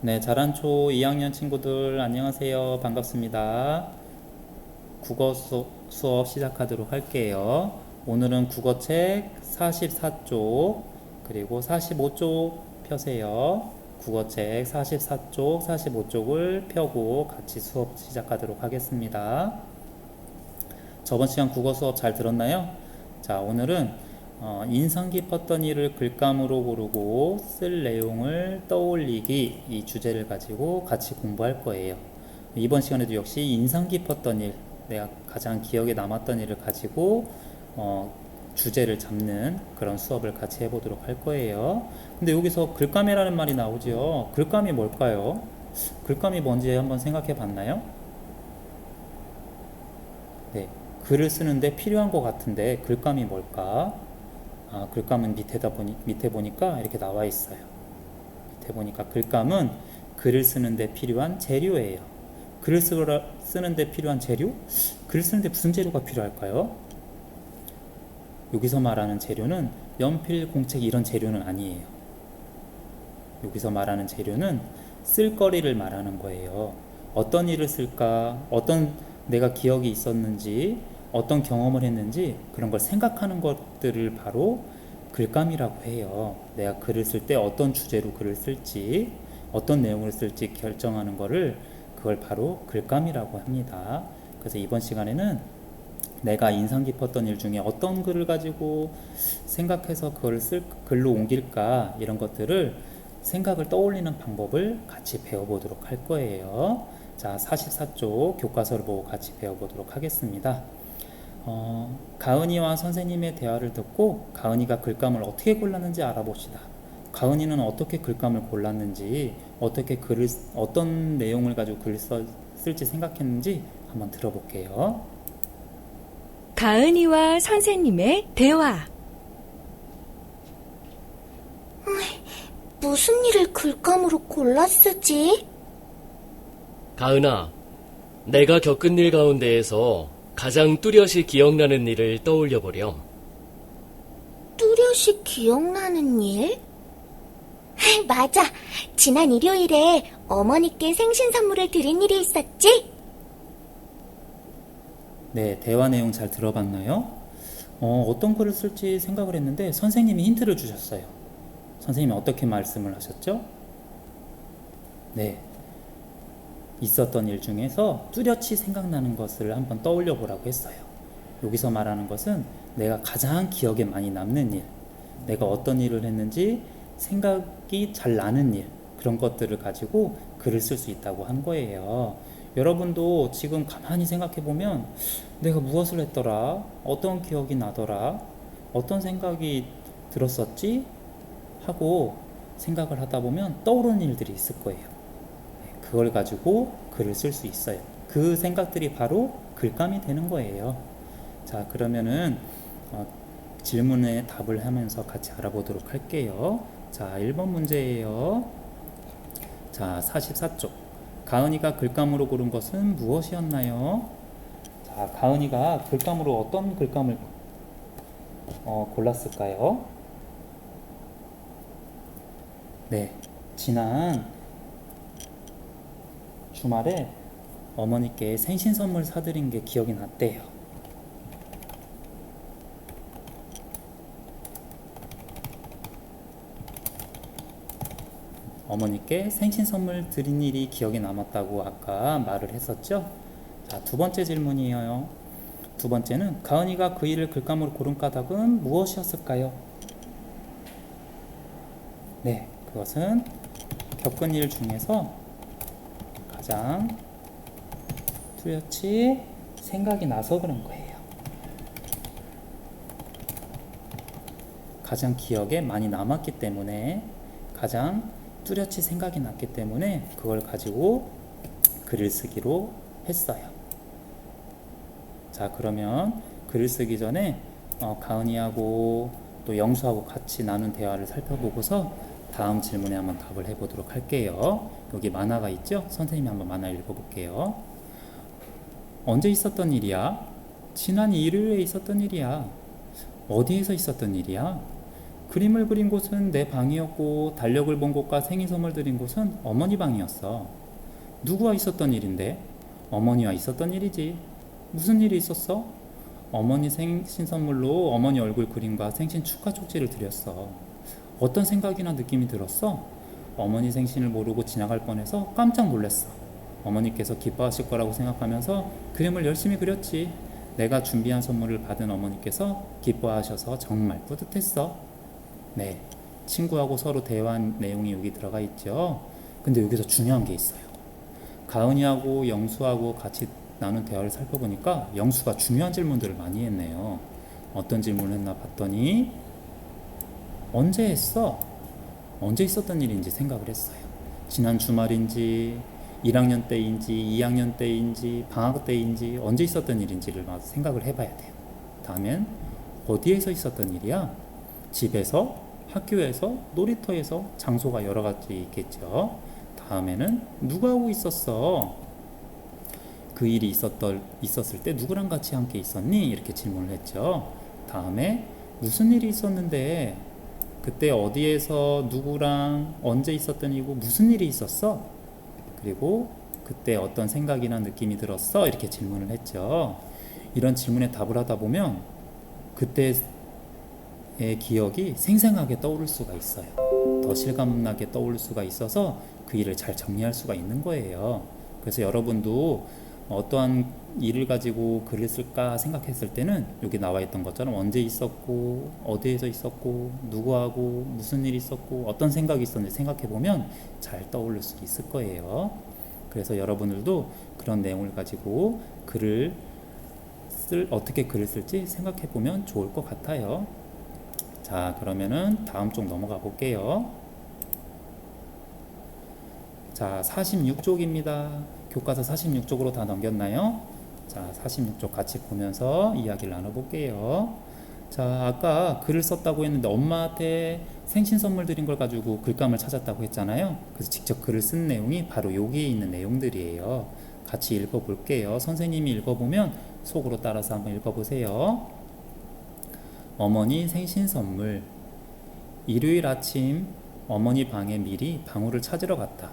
네, 자란초 2학년 친구들 안녕하세요. 반갑습니다. 수업 시작하도록 할게요. 오늘은 국어책 44쪽 그리고 45쪽 펴세요. 국어책 44쪽, 45쪽을 펴고 같이 수업 시작하도록 하겠습니다. 저번 시간 국어 수업 잘 들었나요? 자, 오늘은 인상 깊었던 일을 글감으로 고르고 쓸 내용을 떠올리기, 이 주제를 가지고 같이 공부할 거예요. 이번 시간에도 역시 인상 깊었던 일, 내가 가장 기억에 남았던 일을 가지고 주제를 잡는 그런 수업을 같이 해보도록 할 거예요. 근데 여기서 글감이라는 말이 나오죠. 글감이 뭘까요? 글감이 뭔지 한번 생각해 봤나요? 네, 글을 쓰는데 필요한 것 같은데 글감이 뭘까? 글감은 밑에 보니까 이렇게 나와 있어요. 밑에 보니까 글감은 글을 쓰는데 필요한 재료예요. 글을 쓰는데 필요한 재료? 글을 쓰는데 무슨 재료가 필요할까요? 여기서 말하는 재료는 연필, 공책 이런 재료는 아니에요. 여기서 말하는 재료는 쓸거리를 말하는 거예요. 어떤 일을 쓸까? 어떤 내가 기억이 있었는지, 어떤 경험을 했는지 그런 걸 생각하는 것들을 바로 글감이라고 해요. 내가 글을 쓸 때 어떤 주제로 글을 쓸지, 어떤 내용을 쓸지 결정하는 거를 그걸 바로 글감이라고 합니다. 그래서 이번 시간에는 내가 인상 깊었던 일 중에 어떤 글을 가지고 생각해서 그걸 글로 옮길까 이런 것들을 생각을 떠올리는 방법을 같이 배워보도록 할 거예요. 자, 44쪽 교과서를 보고 같이 배워보도록 하겠습니다. 가은이와 선생님의 대화를 듣고 가은이가 글감을 어떻게 골랐는지 알아봅시다. 가은이는 어떻게 글감을 골랐는지, 어떤 내용을 가지고 글을 쓸지 생각했는지 한번 들어볼게요. 가은이와 선생님의 대화. 무슨 일을 글감으로 골랐으지? 가은아, 내가 겪은 일 가운데에서 가장 뚜렷이 기억나는 일을 떠올려보렴. 뚜렷이 기억나는 일? 맞아. 지난 일요일에 어머니께 생신 선물을 드린 일이 있었지? 네, 대화 내용 잘 들어봤나요? 어떤 글을 쓸지 생각을 했는데 선생님이 힌트를 주셨어요. 선생님이 어떻게 말씀을 하셨죠? 네, 있었던 일 중에서 뚜렷이 생각나는 것을 한번 떠올려 보라고 했어요. 여기서 말하는 것은 내가 가장 기억에 많이 남는 일, 내가 어떤 일을 했는지 생각이 잘 나는 일, 그런 것들을 가지고 글을 쓸 수 있다고 한 거예요. 여러분도 지금 가만히 생각해 보면 내가 무엇을 했더라? 어떤 기억이 나더라? 어떤 생각이 들었었지? 하고 생각을 하다 보면 떠오르는 일들이 있을 거예요. 그걸 가지고 글을 쓸 수 있어요. 그 생각들이 바로 글감이 되는 거예요. 자, 그러면은 질문에 답을 하면서 같이 알아보도록 할게요. 자, 1번 문제예요. 자, 44쪽. 가은이가 글감으로 고른 것은 무엇이었나요? 자, 가은이가 글감으로 어떤 글감을 골랐을까요? 네, 지난 주말에 어머니께 생신 선물 사드린 게 기억이 났대요. 어머니께 생신 선물 드린 일이 기억에 남았다고 아까 말을 했었죠? 자, 두 번째 질문이에요. 두 번째는 가은이가 그 일을 글감으로 고른 까닭은 무엇이었을까요? 네, 그것은 겪은 일 중에서 가장 뚜렷이 생각이 나서 그런 거예요. 가장 기억에 많이 남았기 때문에, 가장 뚜렷이 생각이 났기 때문에 그걸 가지고 글을 쓰기로 했어요. 자, 그러면 글을 쓰기 전에 가은이하고 또 영수하고 같이 나눈 대화를 살펴보고서 다음 질문에 한번 답을 해보도록 할게요. 여기 만화가 있죠? 선생님이 한번 만화 읽어볼게요. 언제 있었던 일이야? 지난 일요일에 있었던 일이야. 어디에서 있었던 일이야? 그림을 그린 곳은 내 방이었고 달력을 본 곳과 생일 선물 드린 곳은 어머니 방이었어. 누구와 있었던 일인데? 어머니와 있었던 일이지. 무슨 일이 있었어? 어머니 생신 선물로 어머니 얼굴 그림과 생신 축하 쪽지를 드렸어. 어떤 생각이나 느낌이 들었어? 어머니 생신을 모르고 지나갈 뻔해서 깜짝 놀랐어. 어머니께서 기뻐하실 거라고 생각하면서 그림을 열심히 그렸지. 내가 준비한 선물을 받은 어머니께서 기뻐하셔서 정말 뿌듯했어. 네, 친구하고 서로 대화한 내용이 여기 들어가 있죠. 근데 여기서 중요한 게 있어요. 가은이하고 영수하고 같이 나눈 대화를 살펴보니까 영수가 중요한 질문들을 많이 했네요. 어떤 질문을 했나 봤더니 언제 했어? 언제 있었던 일인지 생각을 했어요. 지난 주말인지 1학년 때인지 2학년 때인지 방학 때인지 언제 있었던 일인지를 생각을 해봐야 돼요. 다음엔 어디에서 있었던 일이야? 집에서, 학교에서, 놀이터에서, 장소가 여러 가지 있겠죠. 다음에는 누구하고 있었어? 그 일이 있었을 때 누구랑 같이 함께 있었니? 이렇게 질문을 했죠. 다음에 무슨 일이 있었는데 그때 어디에서 누구랑 언제 있었던 일이고 무슨 일이 있었어? 그리고 그때 어떤 생각이나 느낌이 들었어? 이렇게 질문을 했죠. 이런 질문에 답을 하다 보면 그때의 기억이 생생하게 떠오를 수가 있어요. 더 실감나게 떠오를 수가 있어서 그 일을 잘 정리할 수가 있는 거예요. 그래서 여러분도 어떠한 일을 가지고 글을 쓸까 생각했을 때는 여기 나와 있던 것처럼 언제 있었고 어디에서 있었고 누구하고 무슨 일이 있었고 어떤 생각이 있었는지 생각해 보면 잘 떠올릴 수 있을 거예요. 그래서 여러분들도 그런 내용을 가지고 어떻게 글을 쓸지 생각해 보면 좋을 것 같아요. 자, 그러면은 다음 쪽 넘어가 볼게요. 자, 46쪽입니다. 교과서 46쪽으로 다 넘겼나요? 자, 46쪽 같이 보면서 이야기를 나눠볼게요. 자, 아까 글을 썼다고 했는데 엄마한테 생신 선물 드린 걸 가지고 글감을 찾았다고 했잖아요. 그래서 직접 글을 쓴 내용이 바로 여기에 있는 내용들이에요. 같이 읽어볼게요. 선생님이 읽어보면 속으로 따라서 한번 읽어보세요. 어머니 생신 선물. 일요일 아침 어머니 방에 미리 방울을 찾으러 갔다.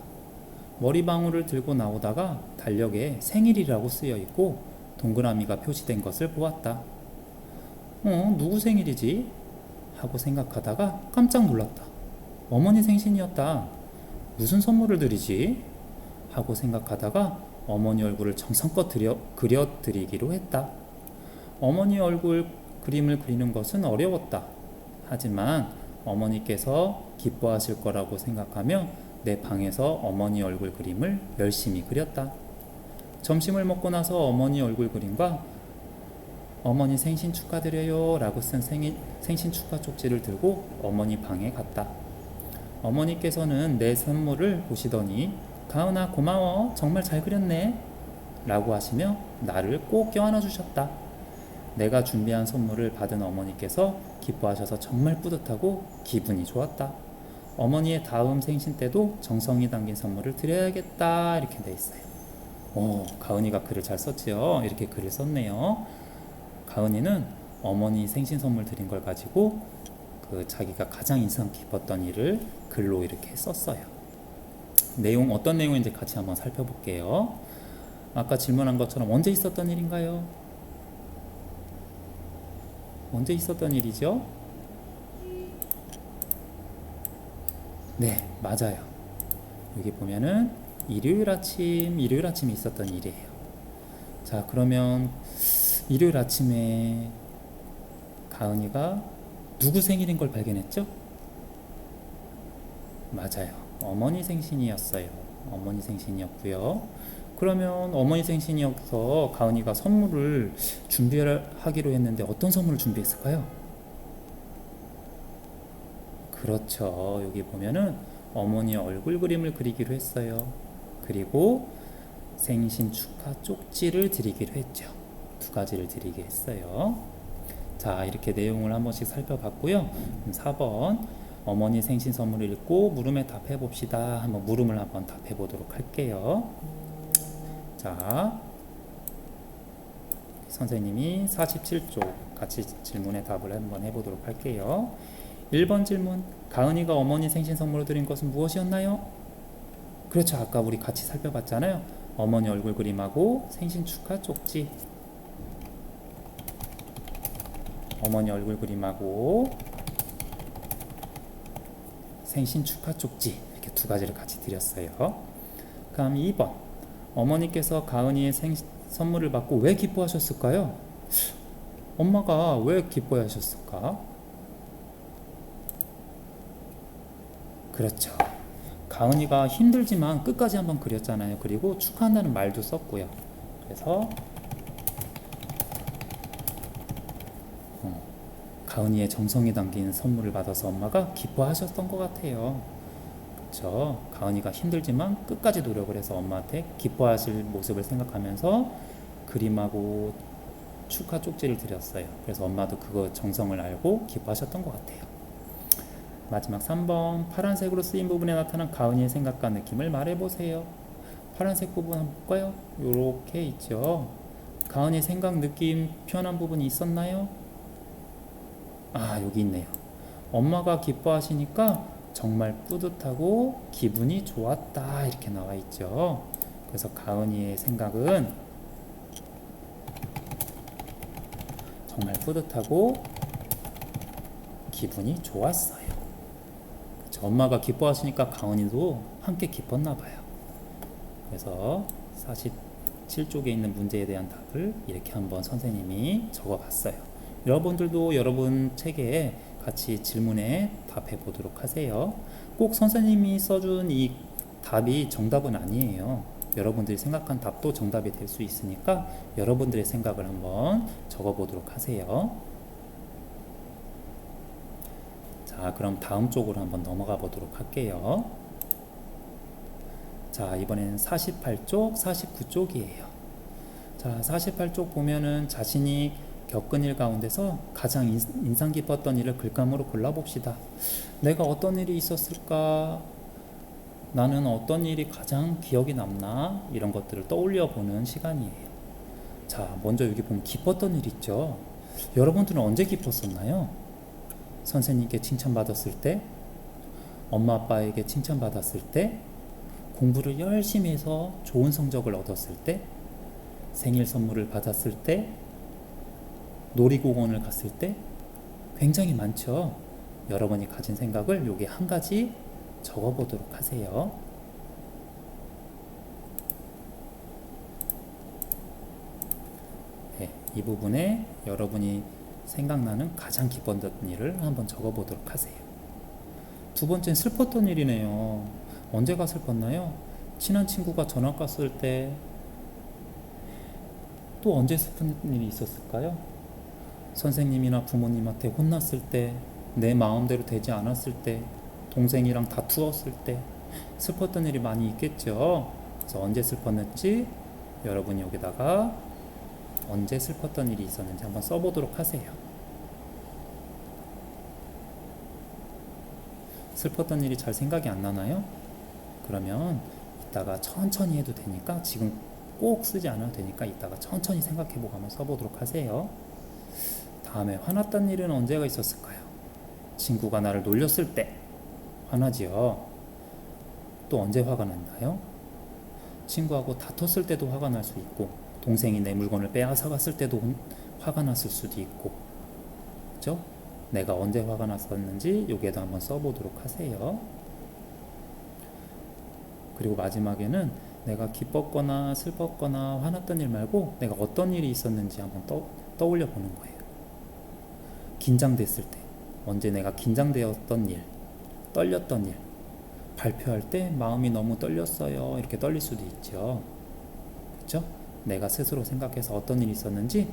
머리방울을 들고 나오다가 달력에 생일이라고 쓰여 있고 동그라미가 표시된 것을 보았다. 누구 생일이지? 하고 생각하다가 깜짝 놀랐다. 어머니 생신이었다. 무슨 선물을 드리지? 하고 생각하다가 어머니 얼굴을 정성껏 그려드리기로 했다. 어머니 얼굴 그림을 그리는 것은 어려웠다. 하지만 어머니께서 기뻐하실 거라고 생각하며 내 방에서 어머니 얼굴 그림을 열심히 그렸다. 점심을 먹고 나서 어머니 얼굴 그림과 어머니 생신 축하드려요 라고 쓴 생신 축하 쪽지를 들고 어머니 방에 갔다. 어머니께서는 내 선물을 보시더니 가은아 고마워 정말 잘 그렸네 라고 하시며 나를 꼭 껴안아 주셨다. 내가 준비한 선물을 받은 어머니께서 기뻐하셔서 정말 뿌듯하고 기분이 좋았다. 어머니의 다음 생신 때도 정성이 담긴 선물을 드려야겠다 이렇게 돼 있어요. 가은이가 글을 잘 썼지요. 이렇게 글을 썼네요. 가은이는 어머니 생신 선물 드린 걸 가지고 자기가 가장 인상 깊었던 일을 글로 이렇게 썼어요. 어떤 내용인지 같이 한번 살펴볼게요. 아까 질문한 것처럼 언제 있었던 일인가요? 언제 있었던 일이죠? 네, 맞아요. 여기 보면은 일요일 아침에 있었던 일이에요. 자, 그러면 일요일 아침에 가은이가 누구 생일인 걸 발견했죠? 맞아요. 어머니 생신이었어요. 어머니 생신이었고요. 그러면 어머니 생신이어서 가은이가 선물을 준비하기로 했는데 어떤 선물을 준비했을까요? 그렇죠. 여기 보면은 어머니 얼굴 그림을 그리기로 했어요. 그리고 생신 축하 쪽지를 드리기로 했죠. 두 가지를 드리게 했어요. 자, 이렇게 내용을 한 번씩 살펴봤고요. 4번 어머니 생신 선물을 읽고 물음에 답해 봅시다. 한번 물음을 한번 답해 보도록 할게요. 자, 선생님이 47쪽 같이 질문에 답을 한번 해보도록 할게요. 1번 질문. 가은이가 어머니 생신 선물로 드린 것은 무엇이었나요? 그렇죠. 아까 우리 같이 살펴봤잖아요. 어머니 얼굴 그림하고 생신 축하 쪽지. 어머니 얼굴 그림하고 생신 축하 쪽지, 이렇게 두 가지를 같이 드렸어요. 그럼 2번. 어머니께서 가은이의 선물을 받고 왜 기뻐하셨을까요? 엄마가 왜 기뻐하셨을까? 그렇죠. 가은이가 힘들지만 끝까지 한번 그렸잖아요. 그리고 축하한다는 말도 썼고요. 그래서 가은이의 정성이 담긴 선물을 받아서 엄마가 기뻐하셨던 것 같아요. 그렇죠. 가은이가 힘들지만 끝까지 노력을 해서 엄마한테 기뻐하실 모습을 생각하면서 그림하고 축하 쪽지를 드렸어요. 그래서 엄마도 그거 정성을 알고 기뻐하셨던 것 같아요. 마지막 3번. 파란색으로 쓰인 부분에 나타난 가은이의 생각과 느낌을 말해보세요. 파란색 부분 한번 볼까요? 요렇게 있죠. 가은이의 생각, 느낌 표현한 부분이 있었나요? 아, 여기 있네요. 엄마가 기뻐하시니까 정말 뿌듯하고 기분이 좋았다, 이렇게 나와 있죠. 그래서 가은이의 생각은 정말 뿌듯하고 기분이 좋았어요. 그렇죠? 엄마가 기뻐하시니까 가은이도 함께 기뻤나 봐요. 그래서 47쪽에 있는 문제에 대한 답을 이렇게 한번 선생님이 적어 봤어요. 여러분들도 여러분 책에 같이 질문에 답해 보도록 하세요. 꼭 선생님이 써준 이 답이 정답은 아니에요. 여러분들이 생각한 답도 정답이 될 수 있으니까 여러분들의 생각을 한번 적어 보도록 하세요. 자, 그럼 다음 쪽으로 한번 넘어가 보도록 할게요. 자, 이번에는 48쪽, 49쪽이에요. 자, 48쪽 보면은 자신이 겪은 일 가운데서 가장 인상 깊었던 일을 글감으로 골라봅시다. 내가 어떤 일이 있었을까? 나는 어떤 일이 가장 기억이 남나? 이런 것들을 떠올려 보는 시간이에요. 자, 먼저 여기 보면 기뻤던 일 있죠. 여러분들은 언제 기뻤었나요? 선생님께 칭찬받았을 때, 엄마 아빠에게 칭찬받았을 때, 공부를 열심히 해서 좋은 성적을 얻었을 때, 생일 선물을 받았을 때, 놀이공원을 갔을 때, 굉장히 많죠. 여러분이 가진 생각을 여기 한 가지 적어보도록 하세요. 네, 이 부분에 여러분이 생각나는 가장 기뻤던 일을 한번 적어보도록 하세요. 두 번째는 슬펐던 일이네요. 언제가 슬펐나요? 친한 친구가 전학 갔을 때, 또 언제 슬픈 일이 있었을까요? 선생님이나 부모님한테 혼났을 때, 내 마음대로 되지 않았을 때, 동생이랑 다투었을 때 슬펐던 일이 많이 있겠죠. 그래서 언제 슬펐는지 여러분이 여기다가 언제 슬펐던 일이 있었는지 한번 써보도록 하세요. 슬펐던 일이 잘 생각이 안 나나요? 그러면 이따가 천천히 해도 되니까, 지금 꼭 쓰지 않아도 되니까 이따가 천천히 생각해보고 한번 써보도록 하세요. 다음에 화났던 일은 언제가 있었을까요? 친구가 나를 놀렸을 때 화나지요. 또 언제 화가 났나요? 친구하고 다퉜을 때도 화가 날 수 있고, 동생이 내 물건을 빼앗아갔을 때도 화가 났을 수도 있고, 그렇죠? 내가 언제 화가 났었는지 여기에도 한번 써보도록 하세요. 그리고 마지막에는 내가 기뻤거나 슬펐거나 화났던 일 말고 내가 어떤 일이 있었는지 한번 떠올려 보는 거예요. 긴장됐을 때, 언제 내가 긴장되었던 일, 떨렸던 일, 발표할 때 마음이 너무 떨렸어요, 이렇게 떨릴 수도 있죠. 그렇죠? 내가 스스로 생각해서 어떤 일이 있었는지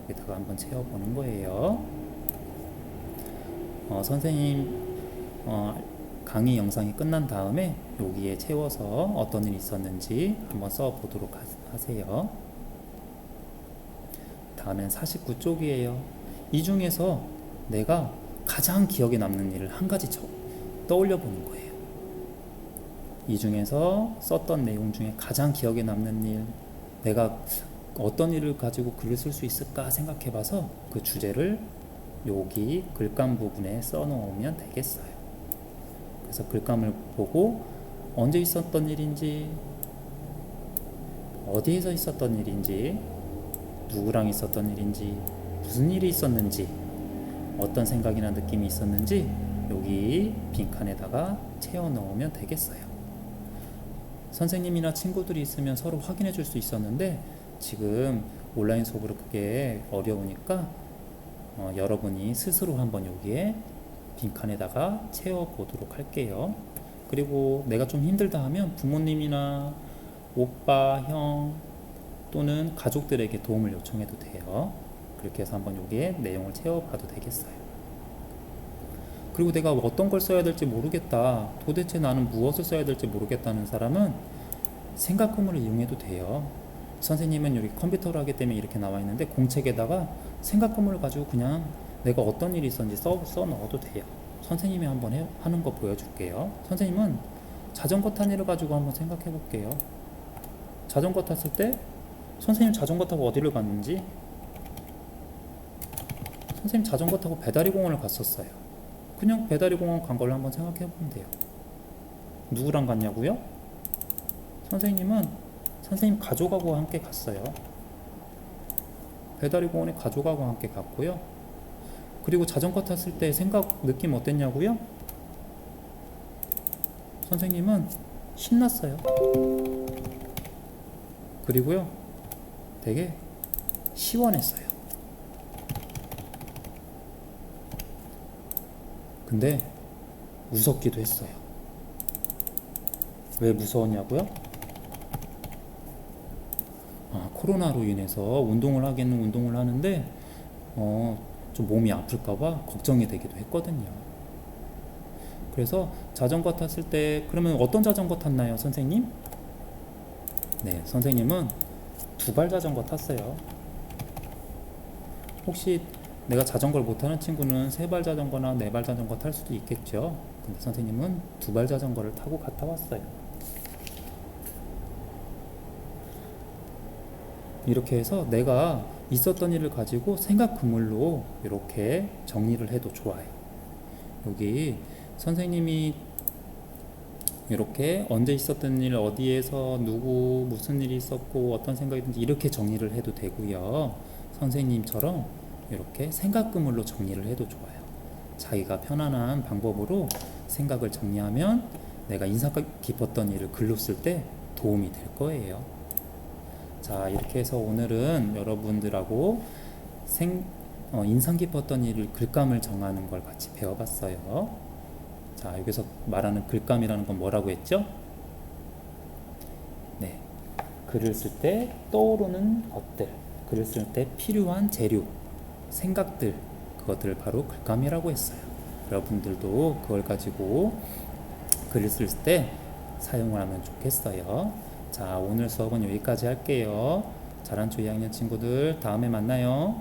여기다가 한번 채워보는 거예요. 선생님 강의 영상이 끝난 다음에 여기에 채워서 어떤 일이 있었는지 한번 써보도록 하세요. 다음엔 49쪽이에요. 이 중에서 내가 가장 기억에 남는 일을 한 가지 떠올려 보는 거예요. 이 중에서 썼던 내용 중에 가장 기억에 남는 일, 내가 어떤 일을 가지고 글을 쓸 수 있을까 생각해 봐서 그 주제를 여기 글감 부분에 써 놓으면 되겠어요. 그래서 글감을 보고 언제 있었던 일인지, 어디에서 있었던 일인지, 누구랑 있었던 일인지, 무슨 일이 있었는지, 어떤 생각이나 느낌이 있었는지 여기 빈칸에다가 채워 넣으면 되겠어요. 선생님이나 친구들이 있으면 서로 확인해 줄 수 있었는데 지금 온라인 수업으로 그게 어려우니까 여러분이 스스로 한번 여기에 빈칸에다가 채워 보도록 할게요. 그리고 내가 좀 힘들다 하면 부모님이나 오빠, 형 또는 가족들에게 도움을 요청해도 돼요. 그렇게 해서 한번 여기에 내용을 채워봐도 되겠어요. 그리고 내가 어떤 걸 써야 될지 모르겠다, 도대체 나는 무엇을 써야 될지 모르겠다는 사람은 생각구문을 이용해도 돼요. 선생님은 여기 컴퓨터로 하기 때문에 이렇게 나와 있는데 공책에다가 생각구문을 가지고 그냥 내가 어떤 일이 있었는지 써 넣어도 돼요. 선생님이 한번 하는 거 보여줄게요. 선생님은 자전거 탄 일을 가지고 한번 생각해 볼게요. 자전거 탔을 때 선생님 자전거 타고 어디를 갔는지, 선생님 자전거 타고 배다리 공원을 갔었어요. 그냥 배다리 공원 간 걸 한번 생각해 보면 돼요. 누구랑 갔냐고요? 선생님은 선생님 가족하고 함께 갔어요. 배다리 공원에 가족하고 함께 갔고요. 그리고 자전거 탔을 때 느낌 어땠냐고요? 선생님은 신났어요. 그리고요, 되게 시원했어요. 근데 무섭기도 했어요. 왜 무서웠냐고요? 코로나로 인해서 운동을 하는데 좀 몸이 아플까봐 걱정이 되기도 했거든요. 그래서 자전거 탔을 때 그러면 어떤 자전거 탔나요, 선생님? 네, 선생님은 2발 자전거 탔어요. 혹시 내가 자전거를 못타는 친구는 3발 자전거나 4발 자전거 탈 수도 있겠죠. 근데 선생님은 2발 자전거를 타고 갔다 왔어요. 이렇게 해서 내가 있었던 일을 가지고 생각 그물로 이렇게 정리를 해도 좋아요. 여기 선생님이 이렇게 언제 있었던 일, 어디에서 누구 무슨 일이 있었고 어떤 생각이든지 이렇게 정리를 해도 되고요. 선생님처럼 이렇게 생각 그물로 정리를 해도 좋아요. 자기가 편안한 방법으로 생각을 정리하면 내가 인상 깊었던 일을 글로 쓸 때 도움이 될 거예요. 자, 이렇게 해서 오늘은 여러분들하고 인상 깊었던 일을 글감을 정하는 걸 같이 배워봤어요. 자, 여기서 말하는 글감이라는 건 뭐라고 했죠? 네, 글을 쓸 때 떠오르는 것들, 글을 쓸 때 필요한 재료, 생각들, 그것들을 바로 글감이라고 했어요. 여러분들도 그걸 가지고 글을 쓸 때 사용을 하면 좋겠어요. 자, 오늘 수업은 여기까지 할게요. 자란초 2학년 친구들 다음에 만나요.